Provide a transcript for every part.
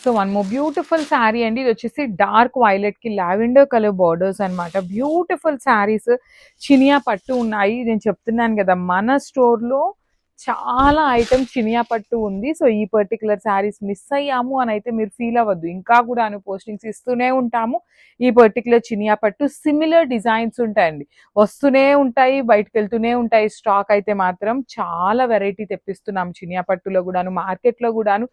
So one more beautiful sari అండి. ఇది వచ్చేసి డార్క్ వైలెట్ కి లావెండర్ కలర్ బార్డర్స్ అన్నమాట. బ్యూటిఫుల్ శారీస్ చినియా పట్టు ఉన్నాయి. నేను చెప్తున్నాను కదా మన స్టోర్ లో చాలా ఐటమ్స్ చినియా పట్టు ఉంది. సో ఈ పర్టికులర్ శారీస్ మిస్ అయ్యాము అని అయితే మీరు ఫీల్ అవ్వద్దు. ఇంకా కూడా పోస్టింగ్స్ ఇస్తూనే ఉంటాము. ఈ పర్టికులర్ చినియా పట్టు సిమిలర్ డిజైన్స్ ఉంటాయండి, వస్తూనే ఉంటాయి, బయటకు వెళ్తూనే ఉంటాయి. స్టాక్ అయితే మాత్రం చాలా వెరైటీ తెప్పిస్తున్నాం చినియా పట్టులో కూడాను, మార్కెట్లో కూడాను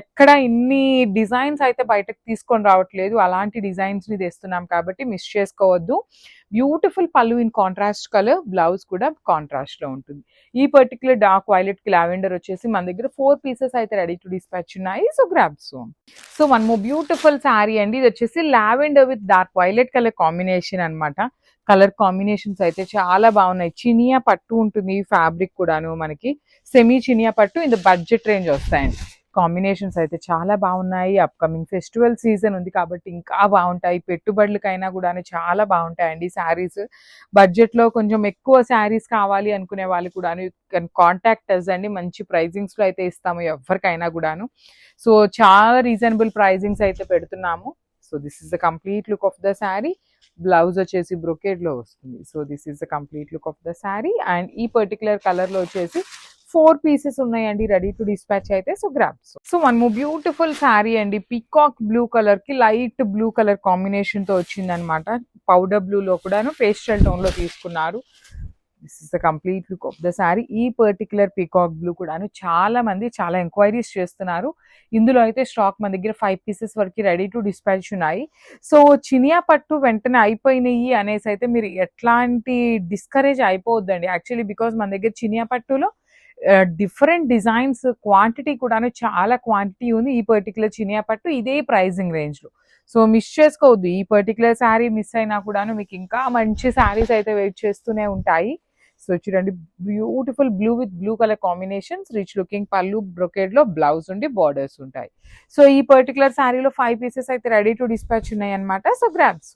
ఎక్కడ ఇన్ని డిజైన్స్ అయితే బయటకు తీసుకొని రావట్లేదు. అలాంటి డిజైన్స్ ని తెస్తున్నాం కాబట్టి మిస్ చేసుకోవద్దు. బ్యూటిఫుల్ పళ్ళు ఇన్ కాంట్రాస్ట్ కలర్, బ్లౌజ్ కూడా కాంట్రాస్ట్ లో ఉంటుంది. ఈ పర్టికులర్ డార్క్ వైలెట్ కి లావెండర్ వచ్చేసి మన దగ్గర 4 పీసెస్ అయితే రెడీ టు డిస్పాచ్ ఉన్నాయి. So grab soon. So one more beautiful sari అండి. ఇది వచ్చేసి lavender with dark violet colour combination అన్నమాట. కలర్ కాంబినేషన్స్ అయితే చాలా బాగున్నాయి. చినియా పట్టు ఉంటుంది, ఫ్యాబ్రిక్ కూడాను మనకి సెమీ చినియా పట్టు ఇన్ ద బడ్జెట్ రేంజ్ వస్తాయండి. కాంబినేషన్స్ అయితే చాలా బాగున్నాయి. అప్కమింగ్ ఫెస్టివల్ సీజన్ ఉంది కాబట్టి ఇంకా బాగుంటాయి. పెట్టుబడులకైనా కూడా చాలా బాగుంటాయండి శారీస్. బడ్జెట్లో కొంచెం ఎక్కువ శారీస్ కావాలి అనుకునే వాళ్ళు కూడా కాంటాక్ట్ అస్ అండి. మంచి ప్రైజింగ్స్లో అయితే ఇస్తాము ఎవరికైనా కూడాను. సో చాలా రీజనబుల్ ప్రైజింగ్స్ అయితే పెడుతున్నాము. So this is the complete look of the sari. Blouse వచ్చేసి బ్రొకేడ్ లో వస్తుంది. So this is the complete look of the sari. And ఈ పర్టికులర్ కలర్ లో వచ్చేసి 4 పీసెస్ ఉన్నాయండి రెడీ టు డిస్పాచ్ అయితే. So grabs. So one more beautiful sari అండి. Peacock blue colour కి లైట్ బ్లూ కలర్ కాంబినేషన్ తో వచ్చింది అనమాట. పౌడర్ బ్లూ లో కూడాను పేస్టల్ టోన్ లో తీసుకున్నారు. This is the complete look of the sari. ఈ పర్టికులర్ పీకాక్ బ్లూ కూడాను చాలా మంది చాలా ఎంక్వైరీస్ చేస్తున్నారు. ఇందులో అయితే స్టాక్ మన దగ్గర 5 పీసెస్ వరకు రెడీ టు డిస్పాచ్ ఉన్నాయి. సో చినియా పట్టు వెంటనే అయిపోయినాయి అనేసి అయితే మీరు ఎట్లాంటి డిస్కరేజ్ అయిపోవద్దండి. యాక్చువల్లీ బికాస్ మన దగ్గర చినియా పట్టులో డిఫరెంట్ డిజైన్స్ క్వాంటిటీ కూడాను చాలా క్వాంటిటీ ఉంది. ఈ పర్టికులర్ చినియా పట్టు ఇదే ప్రైజింగ్ రేంజ్ లో. సో మిస్ చేసుకోవద్దు. ఈ పర్టికులర్ శారీ మిస్ అయినా కూడాను మీకు ఇంకా మంచి శారీస్ అయితే వెయిట్ చేస్తూనే ఉంటాయి. సో చూడండి, beautiful blue with blue colour combinations, rich looking పళ్ళు, బ్రొకేడ్ లో బ్లౌజ్ ఉండి బార్డర్స్ ఉంటాయి. సో ఈ పర్టికులర్ శారీలో 5 పీసెస్ అయితే రెడీ టు డిస్పాచ్ ఉన్నాయి అనమాట. So grabs.